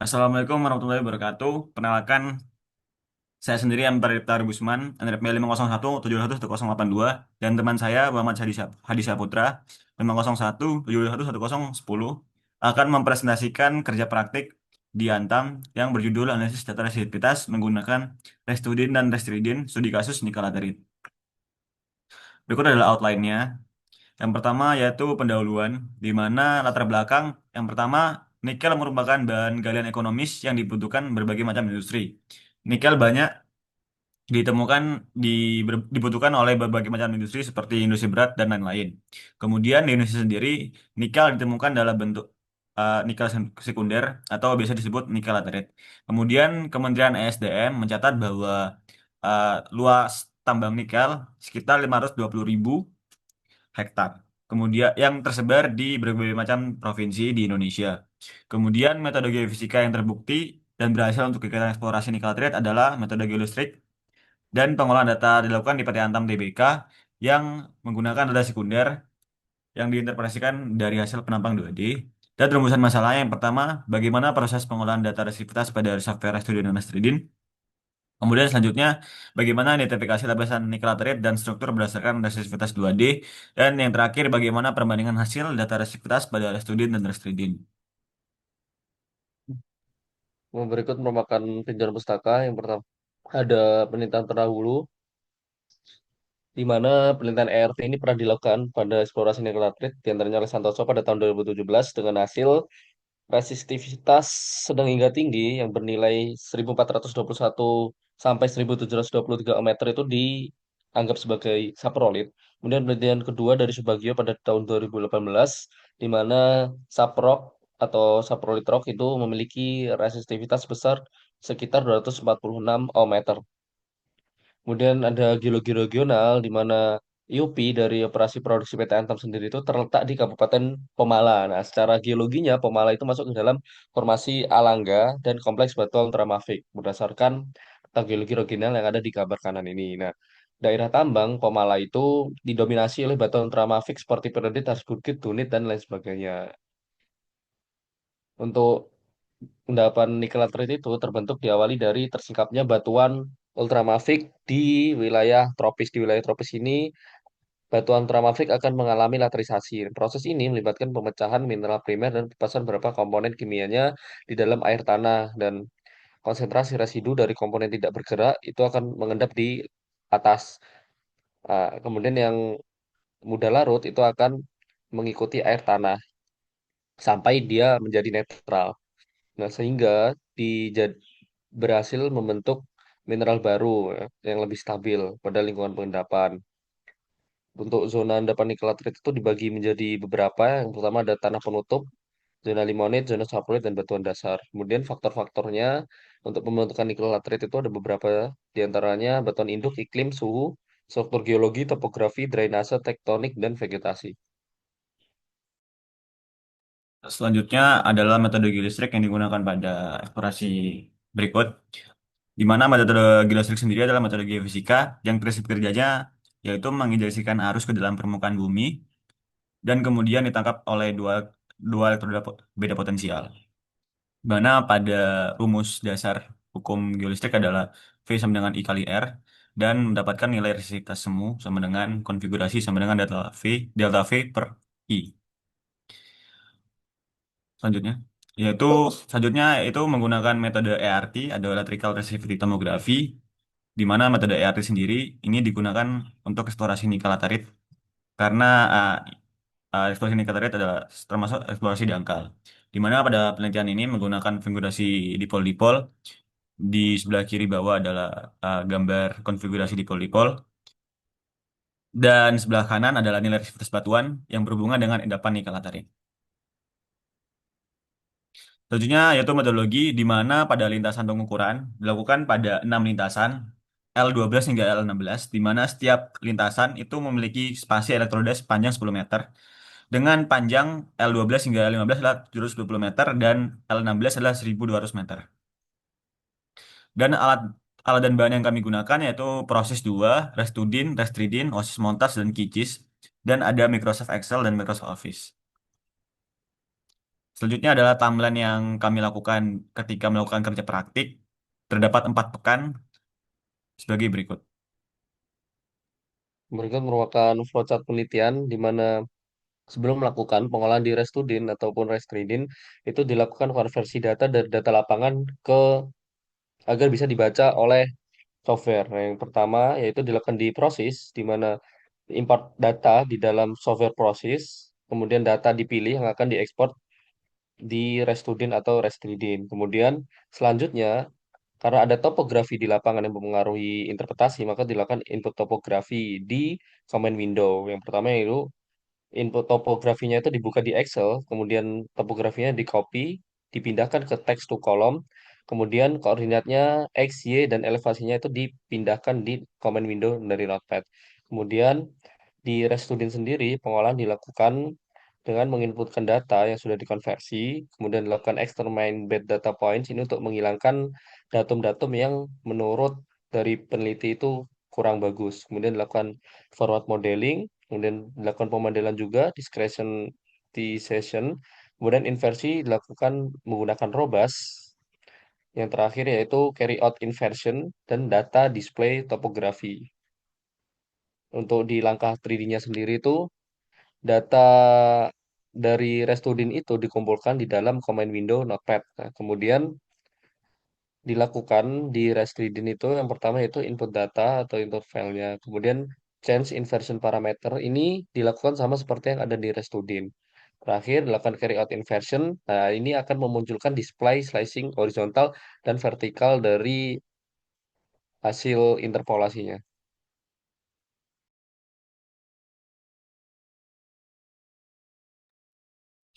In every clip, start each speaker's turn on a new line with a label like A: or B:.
A: Assalamualaikum warahmatullahi wabarakatuh. Perkenalkan, saya sendiri Anwar Busman, NRP 501 701 1082, dan teman saya Muhammad Hadi Saputra 501 701 1010 akan mempresentasikan kerja praktik di Antam yang berjudul Analisis Data Resistivitas menggunakan Restudin dan Restridin Studi Kasus Nikel Laterit. Berikut adalah outline-nya. Yang pertama yaitu pendahuluan, di mana latar belakang yang pertama, nikel merupakan bahan galian ekonomis yang dibutuhkan berbagai macam industri. Nikel banyak ditemukan dibutuhkan oleh berbagai macam industri seperti industri berat dan lain-lain. Kemudian di Indonesia sendiri, nikel ditemukan dalam bentuk nikel sekunder atau biasa disebut nikel laterit. Kemudian Kementerian ESDM mencatat bahwa uh, luas tambang nikel sekitar 520.000 hektar. Kemudian yang tersebar di berbagai macam provinsi di Indonesia. Kemudian metode geofisika yang terbukti dan berhasil untuk kegiatan eksplorasi nikel laterit adalah metode geolistrik dan pengolahan data dilakukan di PT Antam Tbk yang menggunakan data sekunder yang diinterpretasikan dari hasil penampang 2D. Dan rumusan masalahnya yang pertama, bagaimana proses pengolahan data resistivitas pada software Studio dan Astridin. Kemudian selanjutnya, bagaimana identifikasi lapisan nikel laterit dan struktur berdasarkan resistivitas 2D. Dan yang terakhir, bagaimana perbandingan hasil data resistivitas pada Astridin dan Restridin.
B: Berikut merupakan pinjaman pustaka. Yang pertama ada penelitian terdahulu di mana penelitian ERT ini pernah dilakukan pada eksplorasi nikel laterit di antaranya oleh Santoso pada tahun 2017 dengan hasil resistivitas sedang hingga tinggi yang bernilai 1421 sampai 1723 meter itu dianggap sebagai saprolid. Kemudian penelitian kedua dari Subagio pada tahun 2018 di mana saprok atau saprolid rock itu memiliki resistivitas besar sekitar 246 ohmmeter. Kemudian ada geologi regional di mana IUP dari operasi produksi PT Antam sendiri itu terletak di Kabupaten Pemala. Nah, secara geologinya Pemala itu masuk ke dalam formasi Alangga dan kompleks batuan ultramafik berdasarkan peta geologi regional yang ada di gambar kanan ini. Nah, daerah tambang Pemala itu didominasi oleh batuan ultramafik seperti peridot, bukit, dunit, dan lain sebagainya. Untuk endapan nikel laterit itu terbentuk diawali dari tersingkapnya batuan ultramafik di wilayah tropis. Di wilayah tropis ini, batuan ultramafik akan mengalami laterisasi. Proses ini melibatkan pemecahan mineral primer dan pepasan beberapa komponen kimianya di dalam air tanah dan konsentrasi residu dari komponen tidak bergerak itu akan mengendap di atas. Kemudian yang mudah larut itu akan mengikuti air tanah sampai dia menjadi netral. Nah, sehingga dijad- berhasil membentuk mineral baru ya, yang lebih stabil pada lingkungan pengendapan. Untuk zona endapan nikel laterit itu dibagi menjadi beberapa. Yang pertama ada tanah penutup, zona limonit, zona saprolit, dan batuan dasar. Kemudian faktor-faktornya untuk pembentukan nikel laterit itu ada beberapa, di antaranya batuan induk, iklim, suhu, struktur geologi, topografi, drainase, tektonik, dan vegetasi.
A: Selanjutnya adalah metode geolistrik yang digunakan pada eksplorasi berikut. Di mana metode geolistrik sendiri adalah metode geofisika yang prinsip kerjanya yaitu menginjeksikan arus ke dalam permukaan bumi dan kemudian ditangkap oleh dua dua elektroda beda potensial. Di mana pada rumus dasar hukum geolistrik adalah V sama dengan I kali R dan mendapatkan nilai resistivitas semu sama dengan konfigurasi sama dengan delta V per I. Selanjutnya yaitu selanjutnya itu menggunakan metode ERT atau Electrical Resistivity Tomography, di mana metode ERT sendiri ini digunakan untuk eksplorasi nikel laterit karena eksplorasi nikel laterit adalah termasuk eksplorasi dangkal, di mana pada penelitian ini menggunakan konfigurasi dipol-dipol. Di sebelah kiri bawah adalah gambar konfigurasi dipol-dipol, dan sebelah kanan adalah nilai resistivity batuan yang berhubungan dengan endapan nikel laterit. Selanjutnya yaitu metodologi di mana pada lintasan pengukuran dilakukan pada 6 lintasan L12 hingga L16, di mana setiap lintasan itu memiliki spasi elektroda sepanjang 10 meter dengan panjang L12 hingga L15 adalah 720 meter dan L16 adalah 1.200 meter. Dan alat alat dan bahan yang kami gunakan yaitu Proses 2, Restudin, Restridin, OSIS Montas, dan Kicis, dan ada Microsoft Excel dan Microsoft Office. Selanjutnya adalah timeline yang kami lakukan ketika melakukan kerja praktik. Terdapat 4 pekan sebagai berikut.
B: Berikut merupakan flowchart penelitian di mana sebelum melakukan pengolahan di Restudin ataupun Restreading itu dilakukan konversi data dari data lapangan ke agar bisa dibaca oleh software. Nah, yang pertama yaitu dilakukan di proses di mana import data di dalam software proses, kemudian data dipilih yang akan diekspor di Restudin atau Restreading. Kemudian selanjutnya karena ada topografi di lapangan yang mempengaruhi interpretasi, maka dilakukan input topografi di command window. Yang pertama yaitu input topografinya itu dibuka di Excel, kemudian topografinya di copy, dipindahkan ke text to column, kemudian koordinatnya X, Y, dan elevasinya itu dipindahkan di command window dari Notepad. Kemudian di ResTudin sendiri, pengolahan dilakukan dengan menginputkan data yang sudah dikonversi, kemudian dilakukan extermine bad data points ini untuk menghilangkan datum-datum yang menurut dari peneliti itu kurang bagus. Kemudian dilakukan forward modeling, kemudian dilakukan pemodelan juga, discretization, kemudian inversi dilakukan menggunakan robust. Yang terakhir yaitu carry out inversion dan data display topography. Untuk di langkah 3D-nya sendiri itu data dari Restudin itu dikumpulkan di dalam command window Notepad. Nah, kemudian dilakukan di Restudin itu yang pertama itu input data atau input filenya. Kemudian change inversion parameter ini dilakukan sama seperti yang ada di Restudin. Terakhir dilakukan carry out inversion. Nah, ini akan memunculkan display slicing horizontal dan vertikal dari hasil interpolasinya.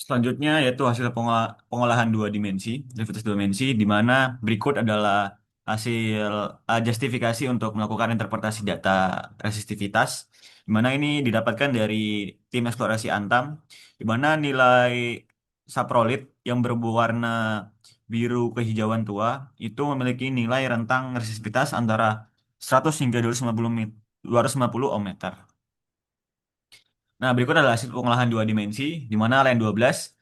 A: Selanjutnya yaitu hasil pengolahan 2 dimensi, Levitas 2 dimensi, di mana berikut adalah hasil justifikasi untuk melakukan interpretasi data resistivitas, di mana ini didapatkan dari tim eksplorasi Antam, di mana nilai saprolit yang berwarna biru kehijauan tua itu memiliki nilai rentang resistivitas antara 100 hingga 250 ohm meter. Nah, berikut adalah hasil pengolahan 2 dimensi, di mana line 12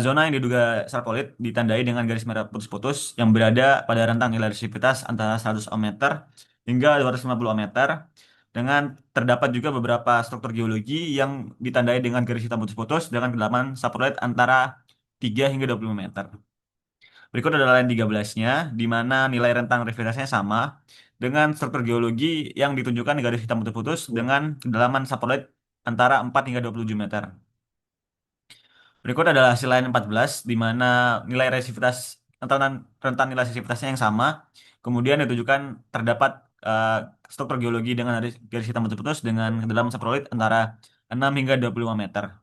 A: zona yang diduga sarkoid ditandai dengan garis merah putus-putus yang berada pada rentang nilai resiptivitas antara 100 ohm meter hingga 250 ohm meter dengan terdapat juga beberapa struktur geologi yang ditandai dengan garis hitam putus-putus dengan kedalaman saproid antara 3 hingga 25 meter. Berikut adalah line 13-nya di mana nilai rentang refleksitasnya sama dengan struktur geologi yang ditunjukkan di garis hitam putus-putus dengan kedalaman saproid antara 4 hingga 27 meter. Berikut adalah hasil lain 14, di mana nilai resistivitas rentan, rentan nilai resistivitasnya yang sama. Kemudian ditujukan terdapat eh, struktur geologi dengan garis hitam putus dengan kedalaman saprolit antara 6 hingga 25 meter.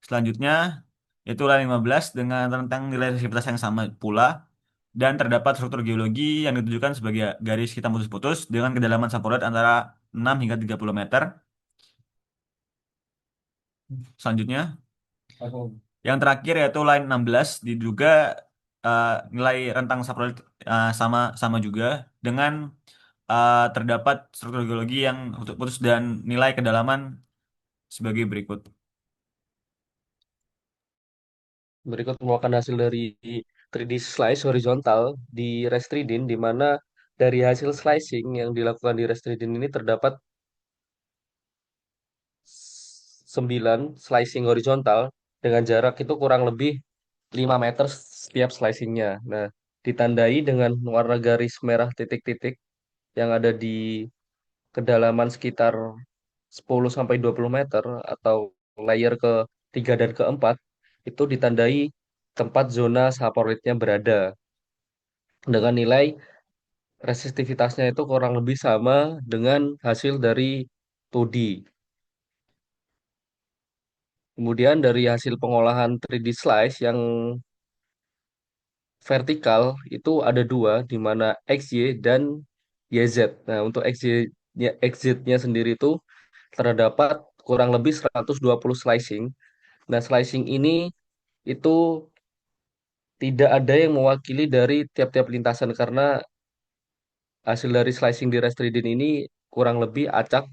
A: Selanjutnya, yaitu lain 15 dengan rentang nilai resistivitas yang sama pula. Dan terdapat struktur geologi yang ditujukan sebagai garis hitam putus-putus dengan kedalaman saprolit antara 6 hingga 30 meter. Selanjutnya, yang terakhir yaitu line 16 diduga eh, nilai rentang saprolit sama sama juga dengan terdapat struktur geologi yang putus dan nilai kedalaman sebagai berikut.
B: Berikut merupakan hasil dari 3D slice horizontal di Restridin, di mana dari hasil slicing yang dilakukan di Restridin ini terdapat 9 slicing horizontal dengan jarak itu kurang lebih 5 meter setiap slicingnya. Nah, ditandai dengan warna garis merah titik-titik yang ada di kedalaman sekitar 10 sampai 20 meter atau layer ke-3 dan ke-4 itu ditandai tempat zona saporitnya berada dengan nilai resistivitasnya itu kurang lebih sama dengan hasil dari 2D. Kemudian dari hasil pengolahan 3D slice yang vertikal itu ada dua, di mana XY dan YZ. Nah, untuk XY-nya, XZ-nya sendiri itu terdapat kurang lebih 120 slicing. Nah, slicing ini itu tidak ada yang mewakili dari tiap-tiap lintasan karena hasil dari slicing di Restridin ini kurang lebih acak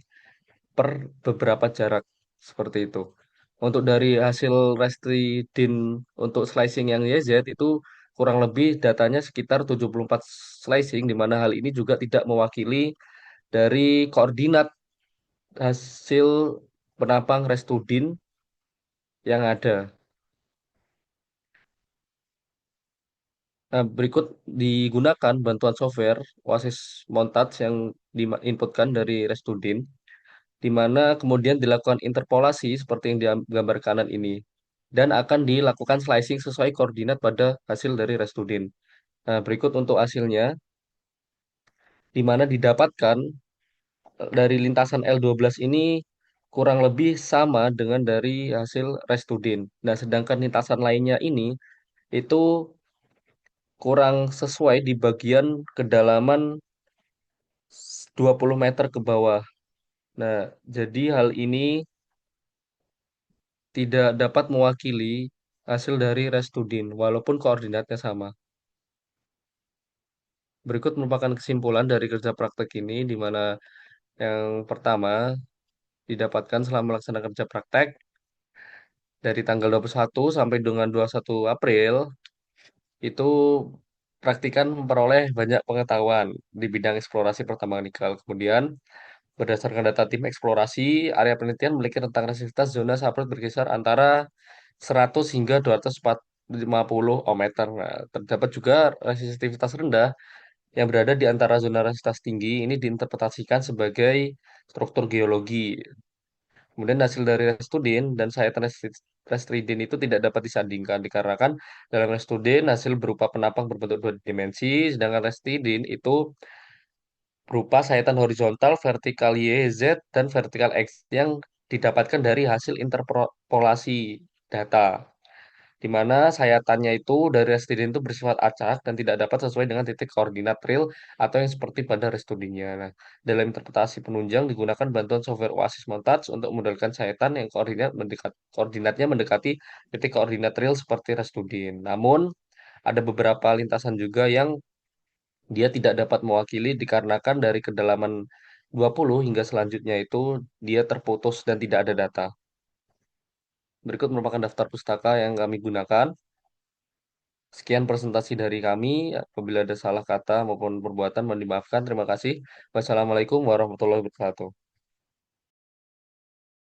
B: per beberapa jarak seperti itu. Untuk dari hasil Restridin untuk slicing yang YZ itu kurang lebih datanya sekitar 74 slicing, di mana hal ini juga tidak mewakili dari koordinat hasil penambang Restudin yang ada. Nah, berikut digunakan bantuan software Oasis Montage yang diinputkan dari Restudin, di mana kemudian dilakukan interpolasi seperti yang digambar kanan ini, dan akan dilakukan slicing sesuai koordinat pada hasil dari Restudin. Nah, berikut untuk hasilnya, di mana didapatkan dari lintasan L12 ini kurang lebih sama dengan dari hasil Restudin. Nah, sedangkan lintasan lainnya ini itu kurang sesuai di bagian kedalaman 20 meter ke bawah. Nah, jadi hal ini tidak dapat mewakili hasil dari Restudin, walaupun koordinatnya sama. Berikut merupakan kesimpulan dari kerja praktek ini, di mana yang pertama didapatkan selama melaksanakan kerja praktek dari tanggal 21 sampai dengan 21 April, itu praktikan memperoleh banyak pengetahuan di bidang eksplorasi pertambangan nikel. Kemudian, berdasarkan data tim eksplorasi, area penelitian memiliki rentang resistivitas zona saprot berkisar antara 100 hingga 250 ohmmeter. Nah, terdapat juga resistivitas rendah yang berada di antara zona resistivitas tinggi. Ini diinterpretasikan sebagai struktur geologi. Kemudian hasil dari Restudin dan sayatan Restridin itu tidak dapat disandingkan dikarenakan dalam Restudin hasil berupa penapang berbentuk dua dimensi, sedangkan Restridin itu berupa sayatan horizontal, vertikal Y, Z, dan vertikal X yang didapatkan dari hasil interpolasi data, di mana sayatannya itu dari Restudin itu bersifat acak dan tidak dapat sesuai dengan titik koordinat real atau yang seperti pada Restudinya. Nah, dalam interpretasi penunjang digunakan bantuan software Oasis Montage untuk memodelkan sayatan yang koordinatnya mendekati titik koordinat real seperti Restudin. Namun, ada beberapa lintasan juga yang dia tidak dapat mewakili dikarenakan dari kedalaman 20 hingga selanjutnya itu dia terputus dan tidak ada data. Berikut merupakan daftar pustaka yang kami gunakan. Sekian presentasi dari kami. Apabila ada salah kata maupun perbuatan, mohon dimaafkan. Terima kasih. Wassalamualaikum warahmatullahi wabarakatuh.